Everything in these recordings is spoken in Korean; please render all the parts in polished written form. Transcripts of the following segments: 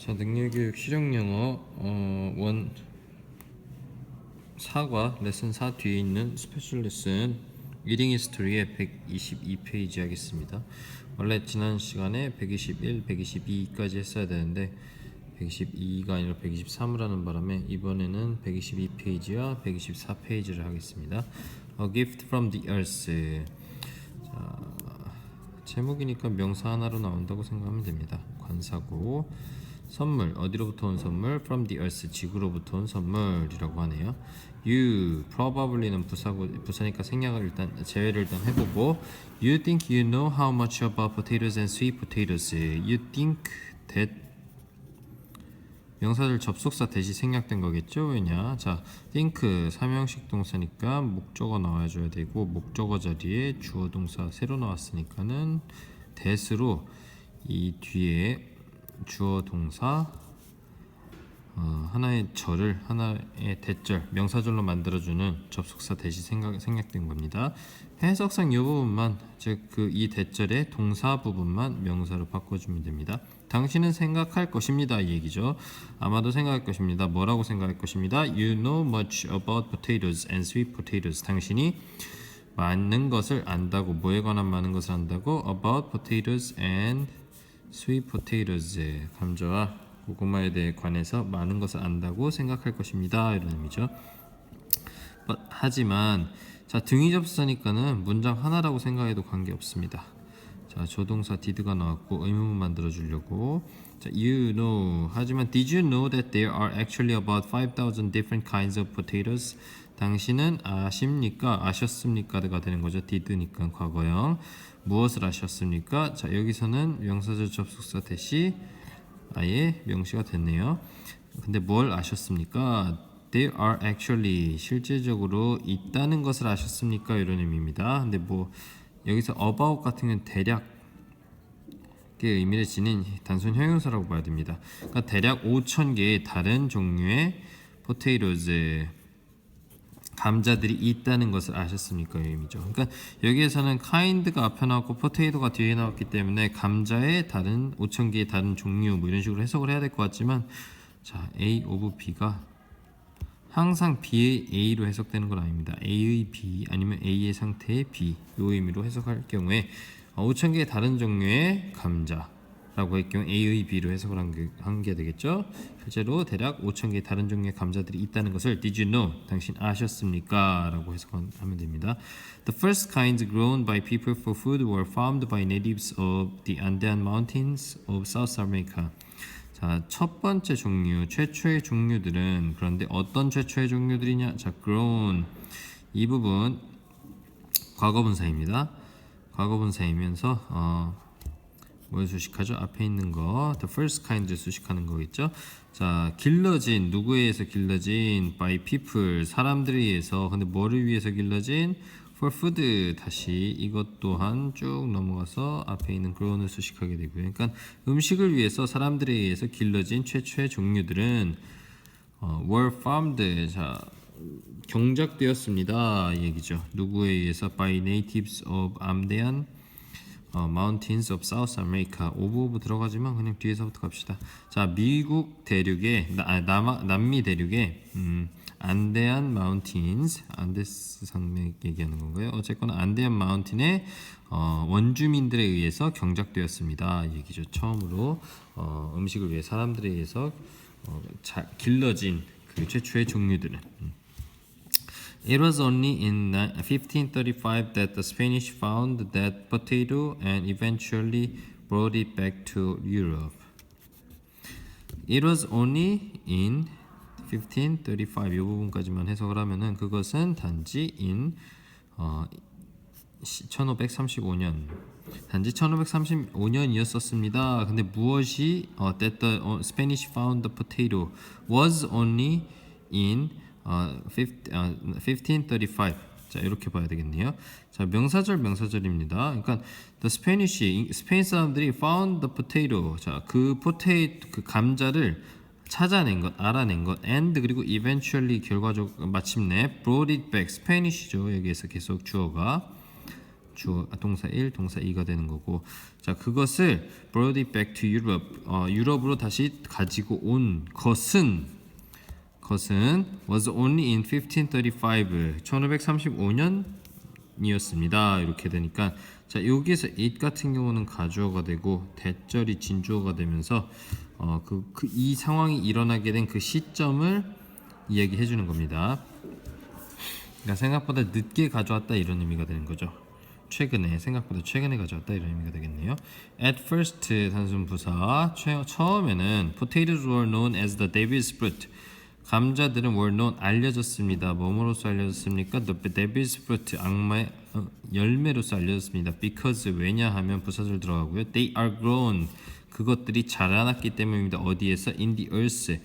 자, 능력교육 실용영어 원 4과 레슨 4 뒤에 있는 스페셜 레슨 리딩 히스토리의 122페이지 하겠습니다. 원래 지난 시간에 121, 122까지 했어야 되는데 122가 아니라 123을 하는 바람에 이번에는 122페이지와 124페이지를 하겠습니다. A gift from the earth. 자, 제목이니까 명사 하나로 나온다고 생각하면 됩니다. 관사고 선물, 어디로부터 온 선물? From the earth, 지구로부터 온 선물이라고 하네요. You, probably는 부사니까 생략을 일단 제외를 일단 해보고 You think you know how much about potatoes and sweet potatoes. You think that 명사절 접속사 대시 생략된 거겠죠? 왜냐? 자, think 삼형식 동사니까 목적어 나와줘야 되고 목적어 자리에 주어 동사 새로 나왔으니까는 that으로 이 뒤에 주어 동사 하나의 절을 하나의 대절 명사절로 만들어주는 접속사 대시 생략된 겁니다. 해석상 이 부분만 즉 이 대절의 동사 부분만 명사로 바꿔주면 됩니다. 당신은 생각할 것입니다 이 얘기죠. 아마도 생각할 것입니다. 뭐라고 생각할 것입니다. You know much about potatoes and sweet potatoes. 당신이 많은 것을 안다고 뭐에 관한 많은 것을 안다고 about potatoes and sweet potatoes 감자와 고구마에 대해 관해서 많은 것을 안다고 생각할 것입니다 이런 의미죠. 하지만 자 등위 접수사니까는 문장 하나라고 생각해도 관계없습니다. 자 조동사 did가 나왔고 의문문 만들어 주려고 자 you know 하지만 did you know that there are actually about 5,000 different kinds of potatoes. 당신은 아십니까? 아셨습니까?가 되는 거죠. did니까 과거형. 무엇을 아셨습니까? 자 여기서는 명사절 접속사 대시 아예 명시가 됐네요. 근데 뭘 아셨습니까? There are actually 실질적으로 있다는 것을 아셨습니까? 이런 의미입니다. 근데 뭐 여기서 about 같은 경우는 대략의 의미를 지닌 단순 형용사라고 봐야 됩니다. 그러니까 대략 5,000개의 다른 종류의 potatoes 감자들이 있다는 것을 아셨습니까? 이 의미죠. 그러니까 여기에서는 kind가 앞에 나왔고 potato가 뒤에 나왔기 때문에 감자의 다른 5,000개의 다른 종류 뭐 이런 식으로 해석을 해야 될 것 같지만 자 A of B가 항상 B의 A로 해석되는 건 아닙니다. A의 B 아니면 A의 상태의 B 이 의미로 해석할 경우에 5,000개의 다른 종류의 감자라고 할 경우 A의 B로 해석을 한 게 되겠죠. 실제로 대략 5,000개의 다른 종류의 감자들이 있다는 것을 Did you know? 당신 아셨습니까? 라고 해석하면 됩니다. The first kinds grown by people for food were farmed by natives of the Andean Mountains of South America. 자, 첫 번째 종류, 최초의 종류들은 그런데 어떤 최초의 종류들이냐? 자, grown 이 부분 과거분사입니다. 과거분사이면서 뭘 수식하죠? 앞에 있는 거 the first kind를 수식하는 거겠죠. 자, 길러진 누구에 의해서 길러진 by people 사람들에 의해서 근데 뭐를 위해서 길러진 for food 다시 이것 또한 쭉 넘어가서 앞에 있는 grown을 수식하게 되고요. 그러니까 음식을 위해서 사람들에 의해서 길러진 최초의 종류들은 were farmed 자 경작되었습니다 이 얘기죠. 누구에 의해서 by natives of Andean Mountains of South America. 오브 들어가지만 그냥 뒤에서부터 갑시다. 자, 미국 대륙의 남미 대륙의 안데안 마운틴스 안데스 산맥 얘기하는 건가요? 어쨌거나 안데안 마운틴의 원주민들에 의해서 경작되었습니다. 이 얘기죠. 처음으로 음식을 위해 사람들에 의해서 길러진 그 최초의 종류들은 It was only in 1535 that the Spanish found that potato and eventually brought it back to Europe. It was only in 1535 이 부분까지만 해석을 하면은 그것은 단지 in 1535년 단지 1535년이었었습니다. 근데 무엇이 that the Spanish found the potato was only in 1535. 자, 이렇게 봐야 되겠네요. 자, 명사절입니다. 그러니까 the Spanish 스페인 사람들이 found the potato. 자, 그 감자를 찾아낸 것, 알아낸 것 and 그리고 eventually 결과적 마침내 brought it back. 스페니쉬죠. 여기에서 계속 주어가 동사 1, 동사 2가 되는 거고. 자, 그것을 brought it back to Europe. 유럽으로 다시 가지고 온 것은 was only in 1535. 1535년이었습니다. 이렇게 되니까 자, 여기에서 it 같은 경우는 가주어가 되고 대절이 진주어가 되면서 이 상황이 일어나게 된 그 시점을 이야기해 주는 겁니다. 그러니까 생각보다 늦게 가져왔다 이런 의미가 되는 거죠. 생각보다 최근에 가져왔다 이런 의미가 되겠네요. At first 단순 부사 처음에는 potatoes were known as the devil's fruit. 감자들은 were known 알려졌습니다. 뭐뭐로서 알려졌습니까? The devil's fruit 악마의 열매로서 알려졌습니다. Because 왜냐하면 부사절 들어가고요. They are grown 그것들이 자라났기 때문입니다. 어디에서? In the earth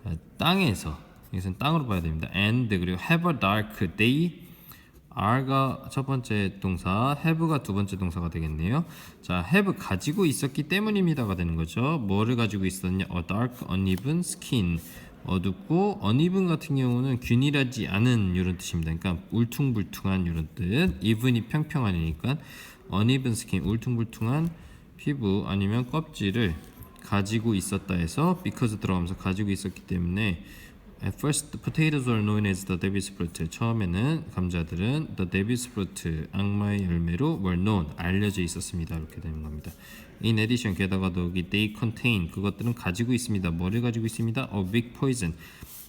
자, 땅에서 이것은 땅으로 봐야 됩니다. And 그리고 have a dark day are가 첫 번째 동사, have가 두 번째 동사가 되겠네요. 자, have 가지고 있었기 때문입니다가 되는 거죠. 뭐를 가지고 있었냐? A dark, uneven skin. 어둡고 uneven 같은 경우는 균일하지 않은 이런 뜻입니다. 그러니까 울퉁불퉁한 이런 뜻. even이 평평하니까 uneven skin, 울퉁불퉁한 피부 아니면 껍질을 가지고 있었다 해서 because 들어가면서 가지고 있었기 때문에 At first, the potatoes were known as the devil's fruit. 처음에는 감자들은 the devil's fruit, 악마의 열매로 were known, 알려져 있었습니다. 이렇게 되는 겁니다. In addition, 게다가 더욱이 they contain, 그것들은 가지고 있습니다. 뭐를 가지고 있습니다? A weak poison,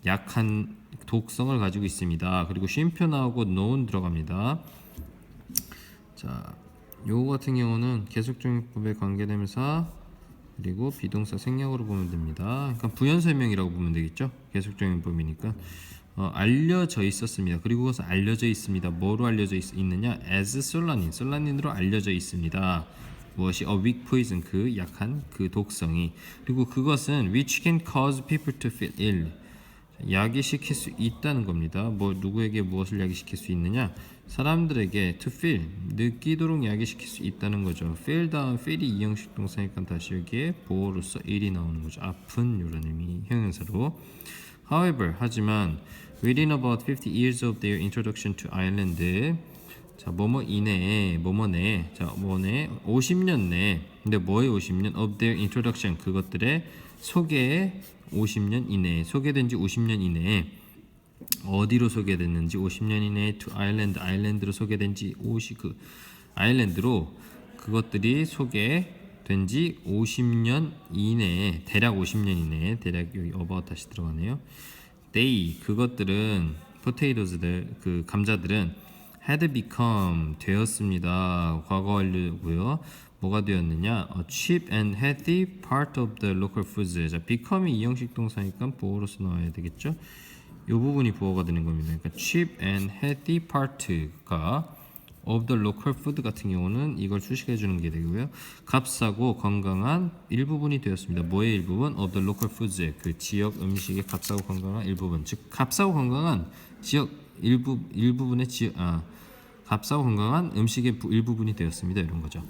약한 독성을 가지고 있습니다. 그리고 쉼표 나오고 known 들어갑니다. 자, 요거 같은 경우는 계속적용법의 관계대명사 그리고 비동사 생략으로 보면 됩니다. 그러니까 부연 설명이라고 보면 되겠죠. 계속적용법이니까 알려져 있었습니다. 그리고 그것은 알려져 있습니다. 뭐로 알려져 있느냐? As 솔라닌, 솔라닌으로 알려져 있습니다. 무엇이? A weak poison, 그 약한 그 독성이. 그리고 그것은 which can cause people to feel ill. 야기시킬 수 있다는 겁니다. 뭐 누구에게 무엇을 야기시킬 수 있느냐? 사람들에게 to feel 느끼도록 야기시킬 수 있다는 거죠. feel 다음 feel이 이형식 동사니까 다시 여기에 보어로서 일이 나오는 거죠. 아픈 이런 의미 형용사로. However 하지만 within about 50 years of their introduction to Ireland 자 뭐뭐 이내에 뭐뭐 내 자 뭐네 50년 내 근데 뭐의 50년 of their introduction 그것들의 소개에 50년 이내에 소개된 지 50년 이내에 어디로 소개됐는지 50년 이내에 to Ireland 아일랜드로 소개된 지 아일랜드로 그것들이 소개된 지 50년 이내에 대략 50년 이내에 대략 여기 about 다시 들어가네요. They 그것들은 potatoes들 그 감자들은 had become 되었습니다. 과거 완료고요. 뭐가 되었느냐? A cheap and healthy part of the local foods. 자, become이 이형식 동사니까 보어로서 나와야 되겠죠? 이 부분이 보어가 되는 겁니다. 그러니까 cheap and healthy part가 of the local food 같은 경우는 이걸 수식해 주는 게 되고요. 값싸고 건강한 일부분이 되었습니다. 뭐의 일부분? of the local foods. 그 지역 음식의 값싸고 건강한 일부분. 즉 값싸고 건강한 지역 일부분의 값싸고 건강한 음식의 일부분이 되었습니다. 이런 거죠.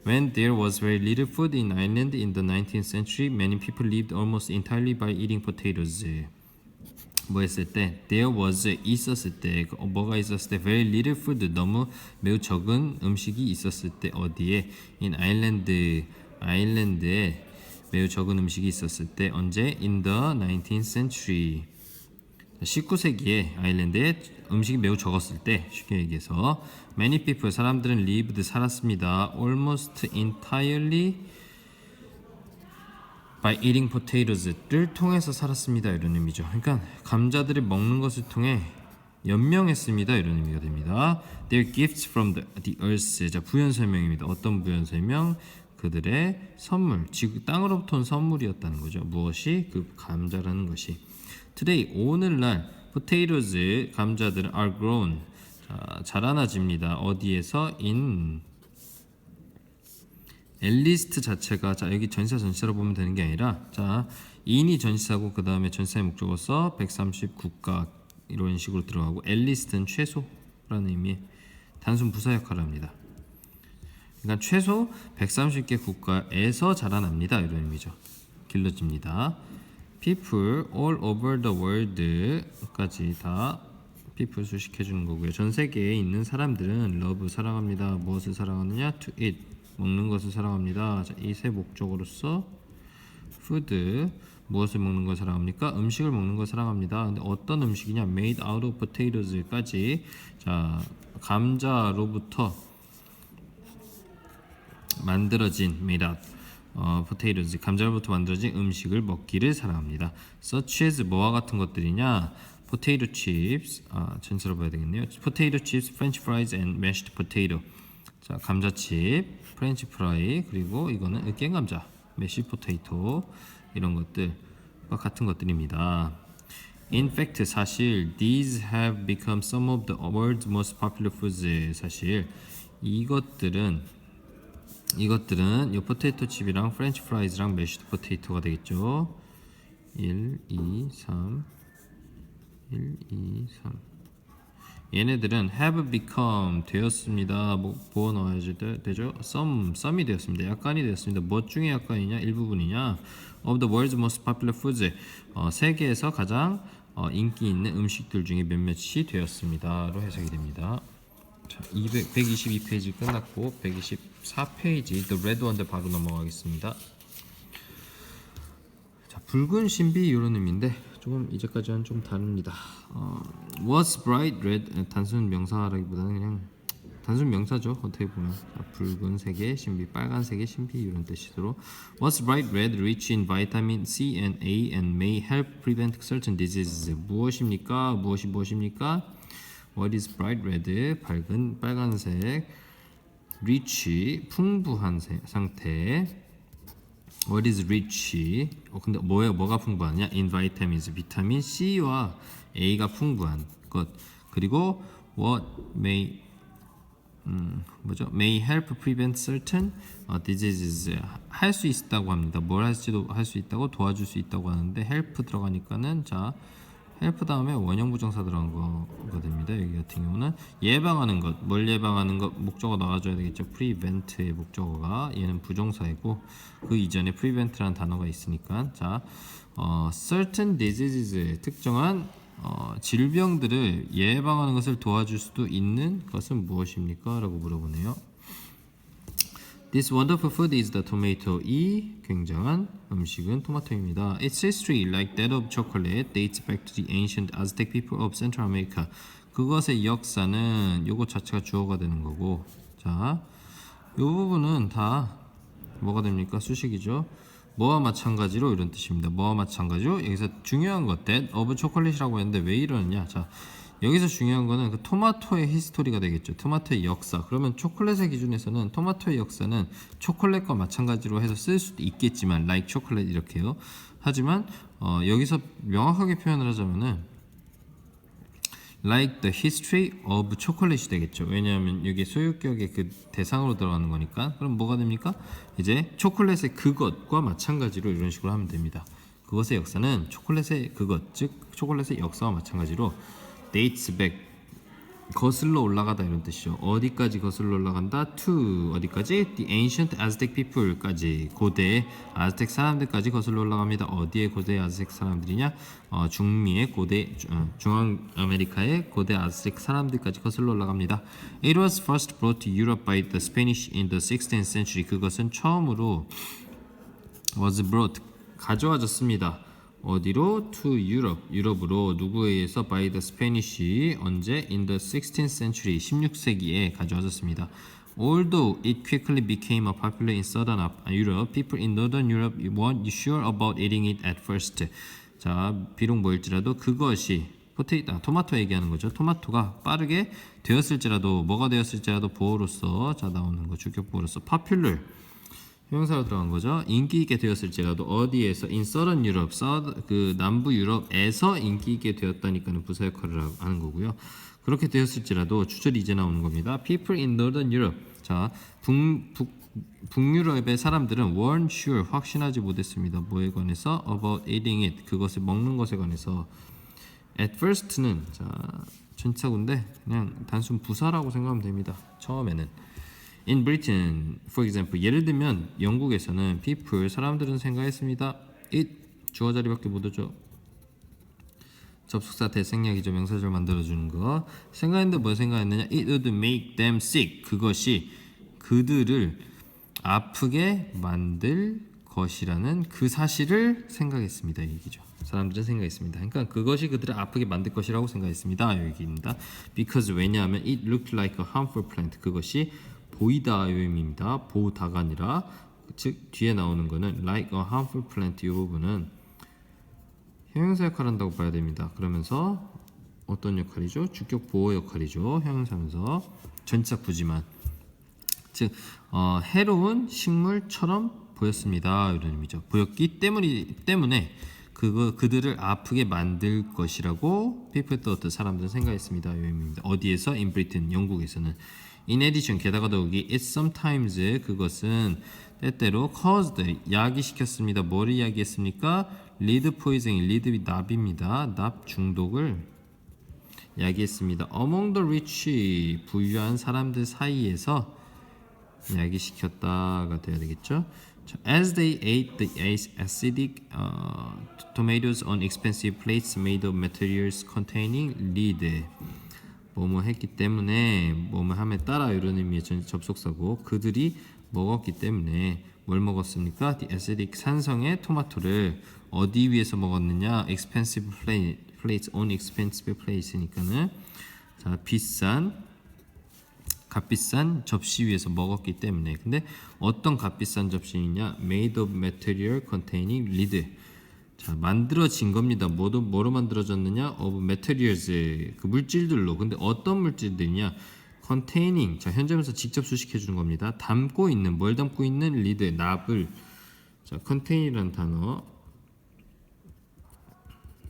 When there was very little food in Ireland in the 19th century, many people lived almost entirely by eating potatoes. 뭐 했을 때? There was 있었을 때 뭐가 있었을 때? Very little food 너무 매우 적은 음식이 있었을 때 어디에? In Ireland 아일랜드에 매우 적은 음식이 있었을 때 언제? In the 19th century 19세기에 아일랜드에 음식이 매우 적었을 때 쉽게 얘기해서 many people 사람들은 lived 살았습니다. almost entirely by eating potatoes를 통해서 살았습니다. 이런 의미죠. 그러니까 감자들이 먹는 것을 통해 연명했습니다. 이런 의미가 됩니다. Their gifts from the earth. 자, 부연 설명입니다. 어떤 부연 설명? 그들의 선물, 땅으로부터 온 선물이었다는 거죠. 무엇이? 그 감자라는 것이. Today, 오늘날 potatoes, 감자들은 are grown. 자, 자라나집니다. 어디에서? in 엘리스트 자체가 자 여기 전치사 전치사로 보면 되는 게 아니라 자 in이 전치사고 그 다음에 전치사의 목적어서 139가 이런 식으로 들어가고 엘리스트는 최소라는 의미의 단순 부사 역할을 합니다. 그러니까 최소 130개 국가에서 자라납니다. 이런 의미죠. 길러집니다. People all over the world까지 다 people 수식해 주는 거고요. 전 세계에 있는 사람들은 love 사랑합니다. 무엇을 사랑하느냐? to eat 먹는 것을 사랑합니다. 자, 이 세 목적으로서 food 무엇을 먹는 걸 사랑합니까? 음식을 먹는 걸 사랑합니다. 근데 어떤 음식이냐? made out of potatoes까지 자 감자로부터 만들어진 made out potatoes 감자로부터 만들어진 음식을 먹기를 사랑합니다. such as 뭐와 같은 것들이냐? potato chips 전체로 봐야 되겠네요. potato chips, french fries and mashed potato. 자 감자칩, 프렌치 프라이 그리고 이거는 으깬 감자, mashed potato 이런 것들과 같은 것들입니다. In fact 사실 these have become some of the world's most popular foods. 사실 이것들은 이 포테이토 칩이랑 프렌치 프라이즈랑 메쉬드 포테이토가 되겠죠. 1, 2, 3 얘네들은 have become 되었습니다. 뭐 넣어야 되죠? some이 되었습니다. 약간이 되었습니다. 뭐 중에 약간이냐? 일부분이냐? of the world's most popular foods 세계에서 가장 인기 있는 음식들 중에 몇몇이 되었습니다로 해석이 됩니다. 자, 122페이지 끝났고 124페이지 The Red One 바로 넘어가겠습니다. 자, 붉은 신비 이런 의미인데 조금 이제까지와는 좀 다릅니다. What's bright red 단순 명사라기보다는 그냥 단순 명사죠. 어떻게 보면 붉은색의 신비, 빨간색의 신비 이런 뜻이도록 What's bright red rich in vitamin C and A and may help prevent certain diseases. 무엇입니까? 무엇입니까? What is bright red? 밝은 빨간색 rich 풍부한 상태 What is rich? 근데 뭐가 풍부하냐? In vitamins 비타민 C와 A가 풍부한 것 그리고 what may may help prevent certain diseases 할 수 있다고 합니다. 뭘 할지도 할 수 있다고 도와줄 수 있다고 하는데 help 들어가니까는 자 help 다음에 원형 부정사 들어간 거가 됩니다. 여기 같은 경우는 예방하는 것, 뭘 예방하는 것 목적어 나와줘야 되겠죠. prevent의 목적어가 얘는 부정사이고 그 이전에 prevent라는 단어가 있으니까 자 certain diseases 특정한 질병들을 예방하는 것을 도와줄 수도 있는 것은 무엇입니까? 라고 물어보네요. This wonderful food is the tomato. 이 굉장한 음식은 토마토입니다. Its history, like that of chocolate, dates back to the ancient Aztec people of Central America. 그것의 역사는 요것 자체가 주어가 되는 거고 자, 요 부분은 다 뭐가 됩니까? 수식이죠. 뭐와 마찬가지로 이런 뜻입니다. 뭐와 마찬가지로 여기서 중요한 것 that of chocolate이라고 했는데 왜 이러느냐? 자, 여기서 중요한 거는 그 토마토의 히스토리가 되겠죠. 토마토의 역사. 그러면 초콜릿의 기준에서는 토마토의 역사는 초콜릿과 마찬가지로 해서 쓸 수도 있겠지만 like chocolate 이렇게요. 하지만 여기서 명확하게 표현을 하자면은 like the history of chocolate이 되겠죠. 왜냐하면 여기 소유격의 그 대상으로 들어가는 거니까. 그럼 뭐가 됩니까? 이제 초콜릿의 그것과 마찬가지로 이런 식으로 하면 됩니다. 그것의 역사는 초콜릿의 그것, 즉 초콜릿의 역사와 마찬가지로 dates back 거슬러 올라가다 이런 뜻이죠. 어디까지 거슬러 올라간다? to 어디까지? the ancient Aztec people까지 고대 아즈텍 사람들까지 거슬러 올라갑니다. 어디에 고대 아즈텍 사람들이냐? 중미의 고대 중앙 아메리카의 고대 아즈텍 사람들까지 거슬러 올라갑니다. It was first brought to Europe by the Spanish in the 16th century. 그것은 처음으로 was brought 가져와졌습니다. 어디로? To Europe. 유럽으로 누구에 의해서? By the Spanish. 언제? In the 16th century. 16세기에 가져와졌습니다. Although it quickly became a popular in Southern Europe, people in Northern Europe weren't sure about eating it at first. 자, 비록 뭐일지라도 그것이 토마토 얘기하는 거죠. 토마토가 빠르게 되었을지라도 뭐가 되었을지라도 보어로서 자 나오는 거 주격보어로서 popular 형용사로 들어간 거죠. 인기 있게 되었을지라도 어디에서 in southern Europe, 그 남부 유럽에서 인기 있게 되었다니까는 부사 역할을 하는 거고요. 그렇게 되었을지라도 주절이 이제 나오는 겁니다. People in northern Europe. 자, 북유럽의 사람들은 weren't sure 확신하지 못했습니다. 뭐에 관해서? About eating it. 그것을 먹는 것에 관해서. At first는 자 전치사구인데 그냥 단순 부사라고 생각하면 됩니다. 처음에는. In Britain, for example, 예를 들면 영국에서는 people 사람들은 생각했습니다. It 주어 자리밖에 못 오죠. 접속사 대생략이죠. 명사절 만들어주는 거. 생각했는데 뭐 생각했느냐? It would make them sick. 그것이 그들을 아프게 만들 것이라는 그 사실을 생각했습니다. 이 얘기죠. 사람들은 생각했습니다. 그러니까 그것이 그들을 아프게 만들 것이라고 생각했습니다. 이 얘기입니다. Because 왜냐하면 it looked like a harmful plant. 그것이 보이다 이 의미입니다. 보다가 아니라 즉 뒤에 나오는 거는 like a harmful plant 이 부분은 형용사 역할을 한다고 봐야 됩니다. 그러면서 어떤 역할이죠? 주격 보호 역할이죠. 형용사면서 전치사 부지만 즉 해로운 식물처럼 보였습니다. 이런 의미죠. 보였기 때문에 그들을 아프게 만들 것이라고 people thought 사람들은 생각했습니다. 이 의미입니다. 어디에서? In Britain 영국에서는. In addition 게다가 더욱이 it sometimes 그것은 때때로 caused 야기시켰습니다. 뭐를 야기했습니까? lead poisoning lead 납입니다. 납 중독을 야기했습니다. among the rich 부유한 사람들 사이에서 야기시켰다가 돼야 되겠죠. As they ate the acidic tomatoes on expensive plates made of materials containing lead. 뭐뭐 했기 때문에 뭐뭐 함에 따라 이런 의미의 접속사고 그들이 먹었기 때문에 뭘 먹었습니까? The acidic 산성의 토마토를 어디 위에서 먹었느냐? expensive plates on expensive plates니까는 자 값비싼 접시 위에서 먹었기 때문에. 근데 어떤 값비싼 접시냐? Made of material containing lead. 자, 만들어진 겁니다. 뭐로 만들어졌느냐? Of materials. 그 물질들로. 근데 어떤 물질들이냐? Containing. 자, 현재면서 직접 수식해 주는 겁니다. 담고 있는, 뭘 담고 있는? lead, 납을. 자, contain이라는 단어.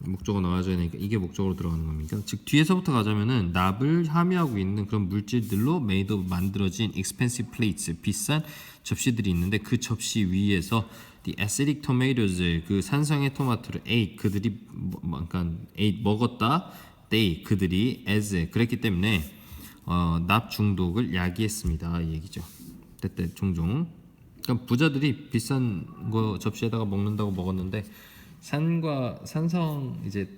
목적어 나와줘야 되니까 이게 목적으로 들어가는 겁니다. 즉 뒤에서부터 가자면은 납을 함유하고 있는 그런 물질들로 made of 만들어진 expensive plates 비싼 접시들이 있는데 그 접시 위에서 the acidic tomatoes 그 산성의 토마토를 ate 그들이 그러니까 ate 먹었다 they 그들이 as 그랬기 때문에 납 중독을 야기했습니다 이 얘기죠. 때때 종종 그러니까 부자들이 비싼 거 접시에다가 먹는다고 먹었는데 산성 이제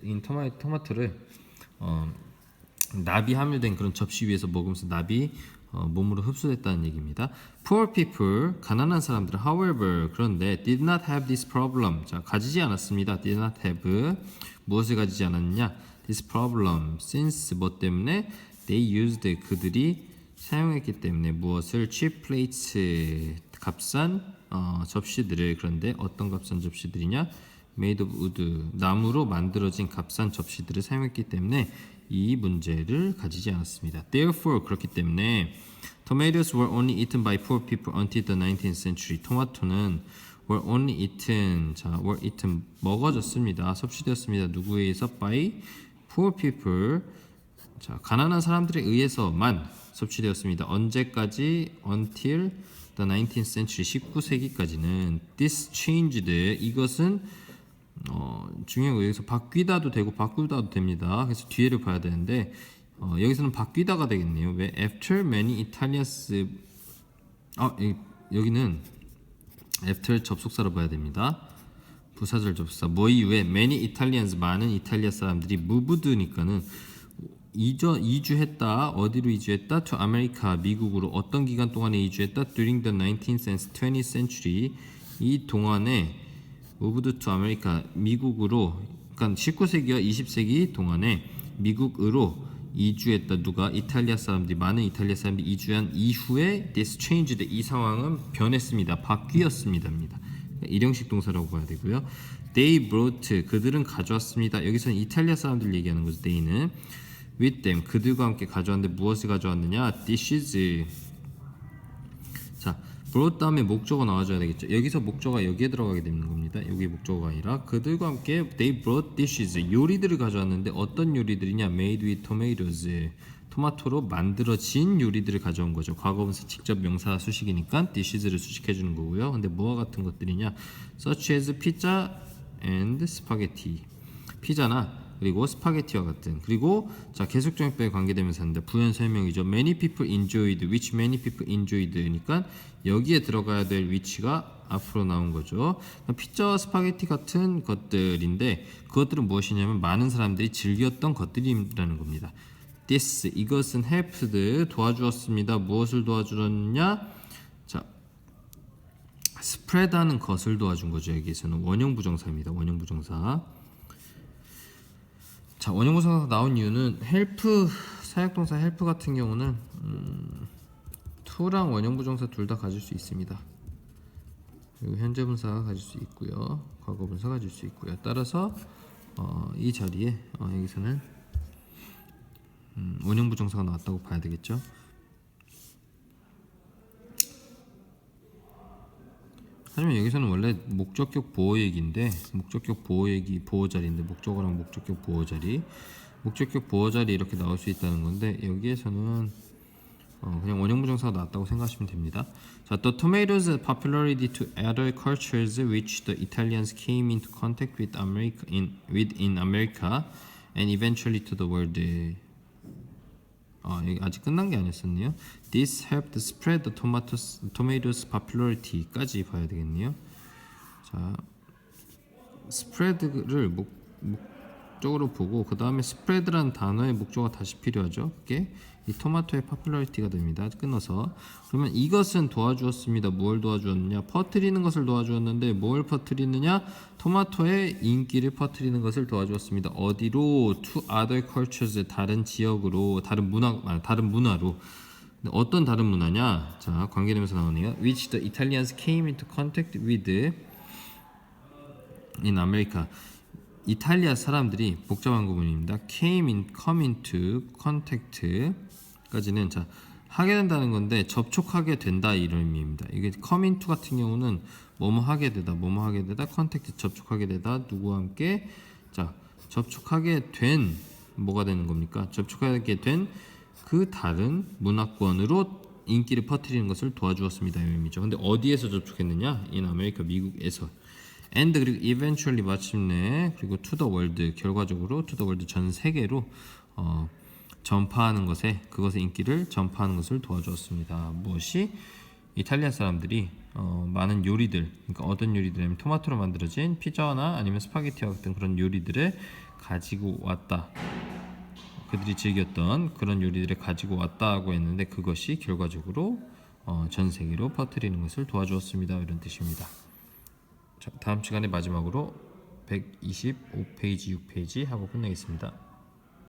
토마토를 납이 함유된 그런 접시 위에서 먹으면서 납이 몸으로 흡수됐다는 얘기입니다. Poor people 가난한 사람들은 however 그런데 did not have this problem 자 가지지 않았습니다. did not have 무엇을 가지지 않았느냐? this problem since 뭐 때문에 they used 그들이 사용했기 때문에 무엇을 cheap plates 값싼 접시들을 그런데 어떤 값싼 접시들이냐? made of wood 나무로 만들어진 값싼 접시들을 사용했기 때문에 이 문제를 가지지 않았습니다. Therefore 그렇기 때문에 tomatoes were only eaten by poor people until the 19th century. 토마토는 were only eaten were eaten 먹어졌습니다. 섭취되었습니다. 누구에 의해서? by poor people 자 가난한 사람들에 의해서만 섭취되었습니다. 언제까지? until the 19th century 19세기까지는 this changed 이것은 중요한 거 여기서 바뀌다도 되고 바꾸다도 됩니다. 그래서 뒤에를 봐야 되는데 여기서는 바뀌다가 되겠네요. 왜? After many Italians 여기는 after 접속사로 봐야 됩니다. 부사절 접속사 뭐 이후에 many Italians 많은 이탈리아 사람들이 moved니까는 이주했다. 어디로 이주했다? To America 미국으로 어떤 기간 동안에 이주했다? During the 19th and 20th century 이 동안에 moved to America 미국으로 그러니까 19세기와 20세기 동안에 미국으로 이주했다. 누가? 이탈리아 사람들이 많은 이탈리아 사람들이 이주한 이후에 this changed 이 상황은 변했습니다. 바뀌었습니다입니다. 일형식 동사라고 봐야 되고요. They brought 그들은 가져왔습니다. 여기서는 이탈리아 사람들 얘기하는 거죠. They는 with them 그들과 함께 가져왔는데 무엇을 가져왔느냐? dishes 자 brought 다음에 목적어 나와줘야 되겠죠. 여기서 목적어가 여기에 들어가게 되는 겁니다. 여기 목적어가 아니라 그들과 함께 they brought dishes 요리들을 가져왔는데 어떤 요리들이냐? made with tomatoes 토마토로 만들어진 요리들을 가져온 거죠. 과거분사 직접 명사 수식이니까 dishes를 수식해 주는 거고요. 근데 뭐와 같은 것들이냐? such as pizza and spaghetti 피자나 그리고 스파게티와 같은 그리고 자 계속적용법에 관계되면서 부연 설명이죠. Many people enjoyed, which many people enjoyed니까 여기에 들어가야 될 which가 앞으로 나온 거죠. 피자와 스파게티 같은 것들인데 그것들은 무엇이냐면 많은 사람들이 즐겼던 것들이라는 겁니다. This 이것은 helped 도와주었습니다. 무엇을 도와주었냐? 자, spread하는 것을 도와준 거죠. 여기에서는 원형 부정사입니다. 원형 부정사. 자, 원형 부정사 나온 이유는 help 사역동사 help 같은 경우는 to랑 원형 부정사 둘 다 가질 수 있습니다. 그리고 현재 분사가 가질 수 있고요. 과거 분사 가질 수 있고요. 따라서 이 자리에 여기서는 원형 부정사가 나왔다고 봐야 되겠죠. 하지만 여기서는 원래 목적격 보호 얘기인데 목적격 보호 얘기 보호 자리인데 목적어랑 목적격 보호 자리 목적격 보호 자리 이렇게 나올 수 있다는 건데 여기에서는 그냥 원형 부정사가 나왔다고 생각하시면 됩니다. 자, the tomatoes popularity to other cultures which the Italians came into contact with in America and eventually to the world. 여기 아직 끝난 게 아니었었네요. This helped spread the tomatoes popularity까지 봐야 되겠네요. 자, spread를 목적으로 보고 그 다음에 spread라는 단어의 목적어가 다시 필요하죠. 그게 이 토마토의 popularity가 됩니다. 끊어서 그러면 이것은 도와주었습니다. 뭘 도와주었느냐? 퍼뜨리는 것을 도와주었는데 뭘 퍼뜨리느냐? 토마토의 인기를 퍼뜨리는 것을 도와주었습니다. 어디로? To other cultures 다른 지역으로 다른 문화로 어떤 다른 문화냐? 자, 관계되면서 나오네요. Which the Italians came into contact with in America. 이탈리아 사람들이 복잡한 구문입니다. come into contact까지는 자 하게 된다는 건데 접촉하게 된다 이런 의미입니다. 이게 come into 같은 경우는 뭐뭐 하게 되다, contact 접촉하게 되다 누구와 함께 자 접촉하게 된 뭐가 되는 겁니까? 접촉하게 된 그 다른 문화권으로 인기를 퍼뜨리는 것을 도와주었습니다 이 의미죠. 근데 어디에서 접촉했느냐? in 아메리카 미국에서. and 그리고 eventually 마침내 그리고 to the world 결과적으로 to the world 전 세계로 전파하는 것에 그것의 인기를 전파하는 것을 도와주었습니다. 무엇이 이탈리아 사람들이 많은 요리들 그러니까 어떤 요리들이냐면 토마토로 만들어진 피자나 아니면 스파게티와 같은 그런 요리들을 가지고 왔다. 그들이 즐겼던 그런 요리들을 가지고 왔다고 했는데 그것이 결과적으로 전 세계로 퍼뜨리는 것을 도와주었습니다. 이런 뜻입니다. 자, 다음 시간에 마지막으로 125페이지 6페이지 하고 끝내겠습니다.